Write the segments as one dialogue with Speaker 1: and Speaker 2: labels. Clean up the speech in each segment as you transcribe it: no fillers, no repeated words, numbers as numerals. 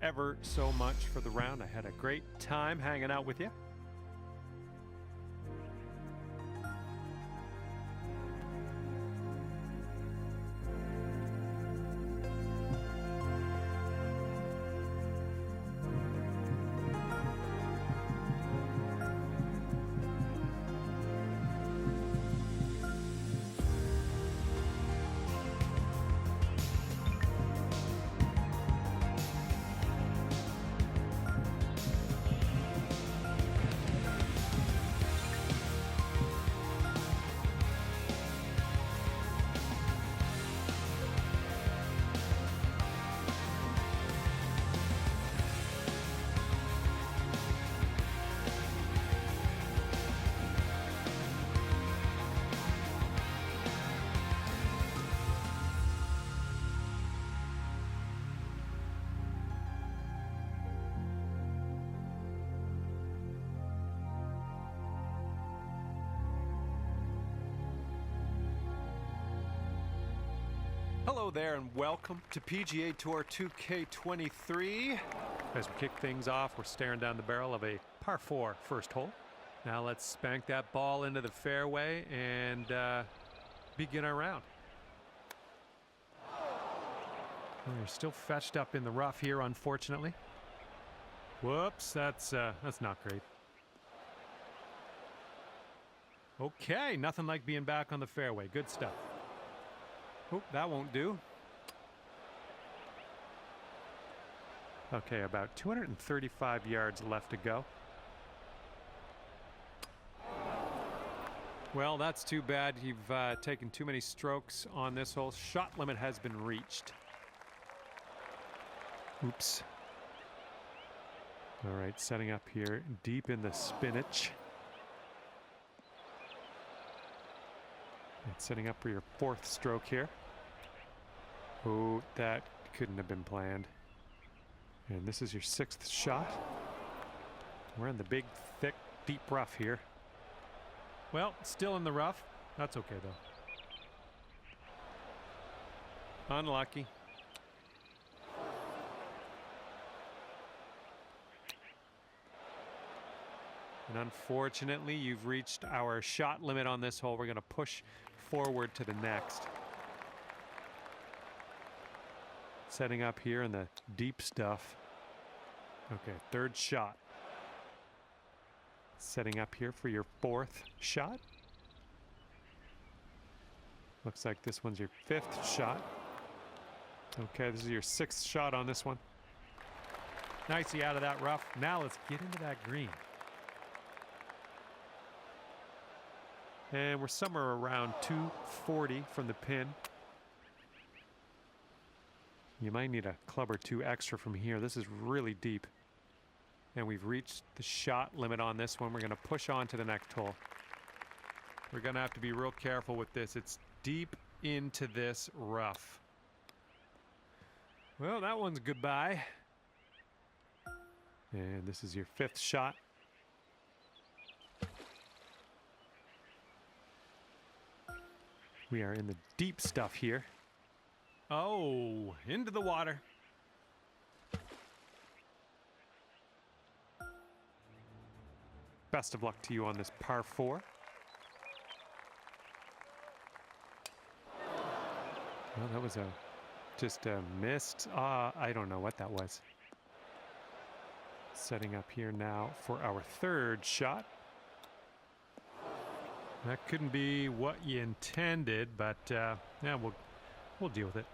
Speaker 1: ever so much for the round. I had a great time hanging out with you. Hello there and welcome to PGA Tour 2K23. As we kick things off, we're staring down the barrel of a par 4 first hole. Now let's spank that ball into the fairway and begin our round. Well, you're still fetched up in the rough here, unfortunately. Whoops, that's not great. Okay, nothing like being back on the fairway. Good stuff. Oh, that won't do. Okay, about 235 yards left to go. Well, that's too bad. You've taken too many strokes on this hole. Shot limit has been reached. Oops. All right, setting up here deep in the spinach. And setting up for your 4th stroke here. Oh, that couldn't have been planned. And this is your 6th shot. We're in the big, thick, deep rough here. Well, still in the rough. That's okay, though. Unlucky. And unfortunately, you've reached our shot limit on this hole. We're going to push forward to the next. Setting up here in the deep stuff. Okay, 3rd shot. Setting up here for your 4th shot. Looks like this one's your 5th shot. Okay, this is your 6th shot on this one. Nicely out of that rough. Now let's get into that green. And we're somewhere around 240 from the pin. You might need a club or 2 extra from here. This is really deep. And we've reached the shot limit on this one. We're going to push on to the next hole. We're going to have to be real careful with this. It's deep into this rough. Well, that one's goodbye. And this is your 5th shot. We are in the deep stuff here. Oh, into the water. Best of luck to you on this par 4. Well, that was just a missed. I don't know what that was. Setting up here now for our 3rd shot. That couldn't be what you intended, but yeah, we'll deal with it.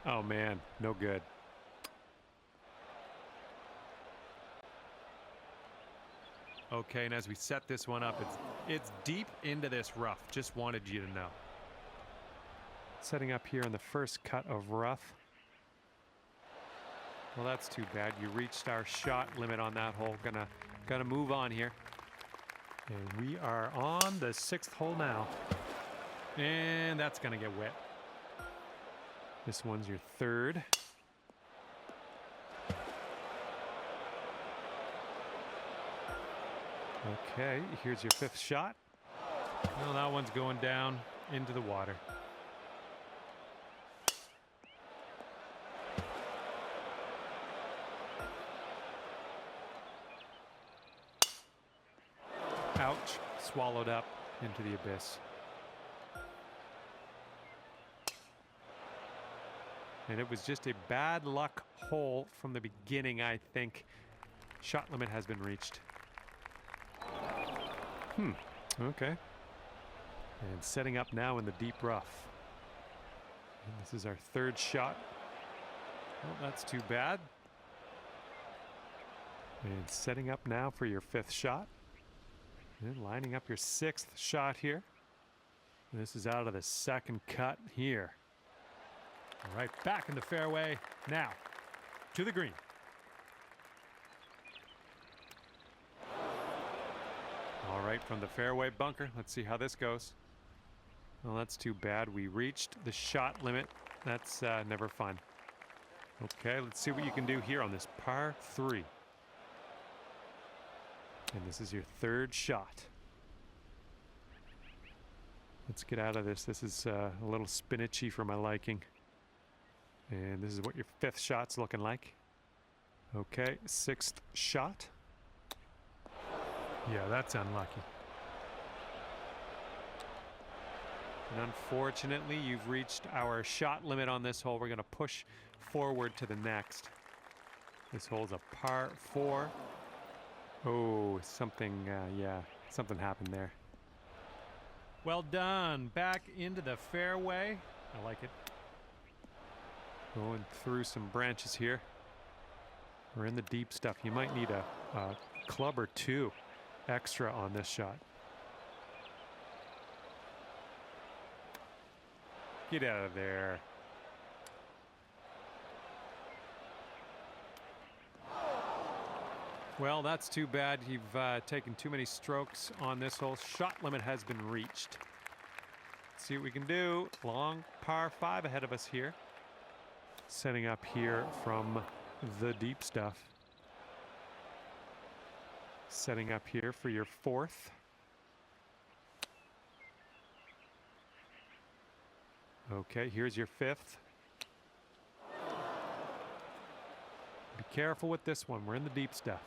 Speaker 1: Oh man, no good. Okay, and as we set this one up, it's deep into this rough. Just wanted you to know. Setting up here in the first cut of rough. Well, that's too bad. You reached our shot limit on that hole. Gonna move on here. And we are on the 6th hole now. And that's gonna get wet. This one's your 3rd. Okay, here's your 5th shot. Well, that one's going down into the water. Ouch. Swallowed up into the abyss. And it was just a bad luck hole from the beginning, I think. Shot limit has been reached. Okay. And setting up now in the deep rough. And this is our third shot. Well, that's too bad. And setting up now for your fifth shot. And lining up your sixth shot here. And this is out of the second cut here. All right, back in the fairway. Now, to the green. All right, from the fairway bunker. Let's see how this goes. Well, that's too bad. We reached the shot limit. That's never fun. Okay, let's see what you can do here on this par 3. And this is your third shot. Let's get out of this. This is a little spinachy for my liking. And this is what your fifth shot's looking like. Okay, sixth shot. Yeah, that's unlucky. And unfortunately, you've reached our shot limit on this hole. We're going to push forward to the next. This hole's a par 4. Oh, something, yeah, something happened there. Well done. Back into the fairway. I like it. Going through some branches here. We're in the deep stuff. You might need a club or 2 extra on this shot. Get out of there. Well, that's too bad. You've taken too many strokes on this hole. Shot limit has been reached. Let's see what we can do. Long par 5 ahead of us here. Setting up here from the deep stuff. Setting up here for your fourth. Okay, here's your fifth. Be careful with this one. We're in the deep stuff.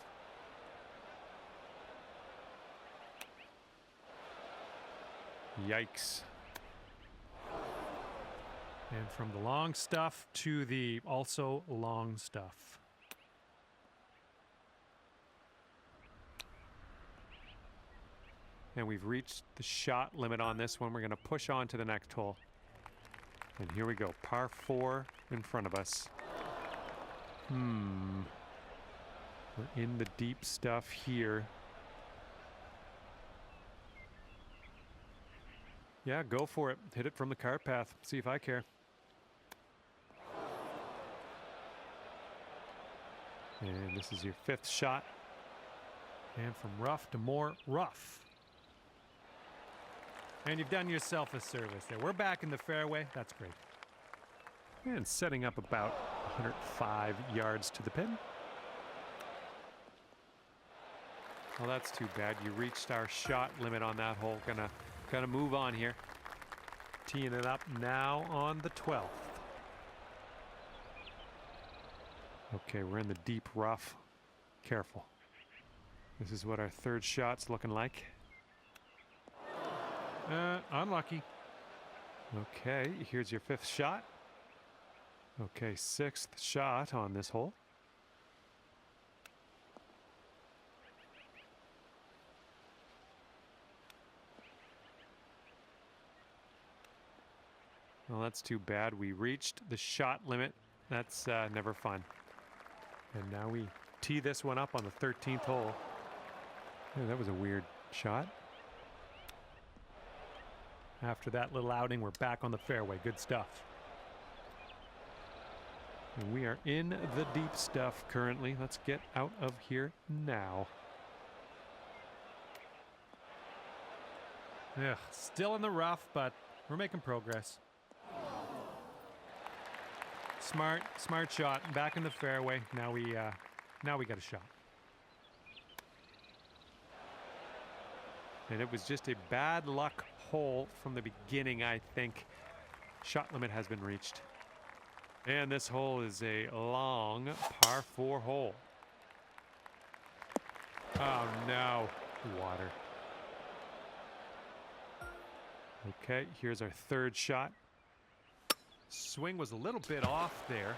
Speaker 1: Yikes. And from the long stuff to the also long stuff. And we've reached the shot limit on this one. We're going to push on to the next hole. And here we go. Par 4 in front of us. We're in the deep stuff here. Yeah, go for it. Hit it from the cart path. See if I care. And this is your fifth shot. And from rough to more rough. And you've done yourself a service there. We're back in the fairway. That's great. And setting up about 105 yards to the pin. Well, that's too bad. You reached our shot limit on that hole. Gonna move on here. Teeing it up now on the 12th. Okay, we're in the deep rough. Careful. This is what our third shot's looking like. Unlucky. Okay, here's your fifth shot. Okay, sixth shot on this hole. Well, that's too bad. We reached the shot limit. That's never fun. And now we tee this one up on the 13th hole. Yeah, that was a weird shot. After that little outing, we're back on the fairway. Good stuff. And we are in the deep stuff currently. Let's get out of here now. Yeah, still in the rough, but we're making progress. Smart shot. Back in the fairway. Now we got a shot. And it was just a bad luck hole from the beginning, I think. Shot limit has been reached. And this hole is a long par 4 hole. Oh no, water. Okay, here's our third shot. Swing was a little bit off there.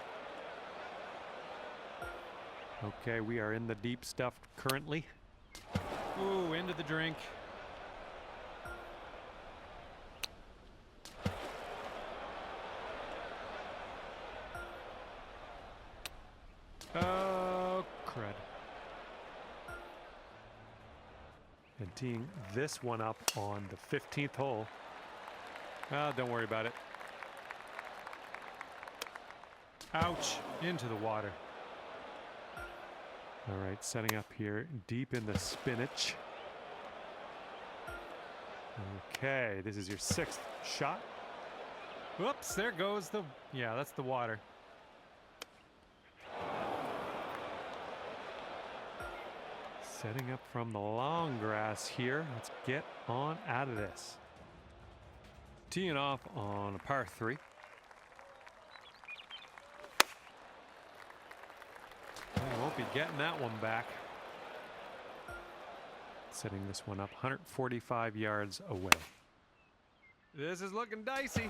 Speaker 1: Okay, we are in the deep stuff currently. Ooh, into the drink. Oh, crud. And teeing this one up on the 15th hole. Oh, don't worry about it. Ouch, into the water. All right, setting up here deep in the spinach. Okay, this is your 6th shot. Whoops, there goes the, yeah, that's the water. Setting up from the long grass here. Let's get on out of this. Teeing off on a par 3. I won't be getting that one back. Setting this one up 145 yards away. This is looking dicey.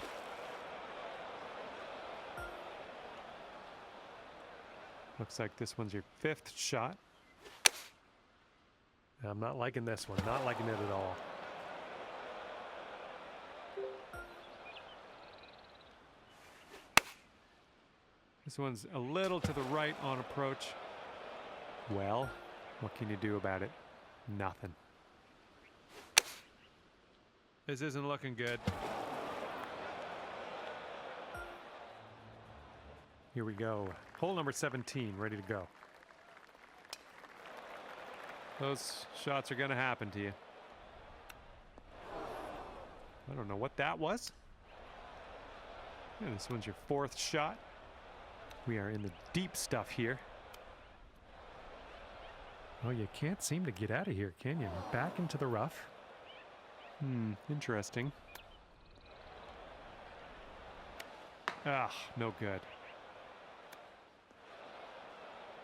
Speaker 1: Looks like this one's your 5th shot. I'm not liking this one, not liking it at all. This one's a little to the right on approach. Well, what can you do about it? Nothing. This isn't looking good. Here we go. Hole number 17, ready to go. Those shots are going to happen to you. I don't know what that was. And this one's your 4th shot. We are in the deep stuff here. Oh, you can't seem to get out of here, can you? Back into the rough. Interesting. Ah, no good.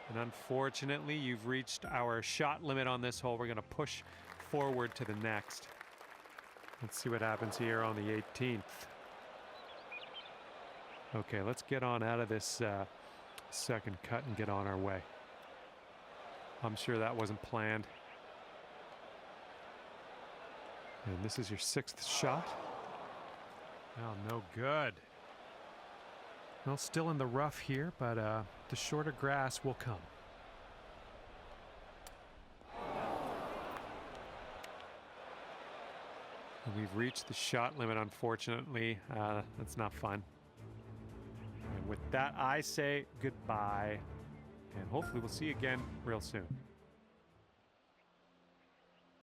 Speaker 1: And unfortunately, you've reached our shot limit on this hole. We're going to push forward to the next. Let's see what happens here on the 18th. Okay, let's get on out of this second cut and get on our way. I'm sure that wasn't planned. And this is your 6th shot. Oh, no good. Well, still in the rough here, but the shorter grass will come. And we've reached the shot limit, unfortunately. That's not fun. And with that, I say goodbye. And hopefully we'll see you again real soon.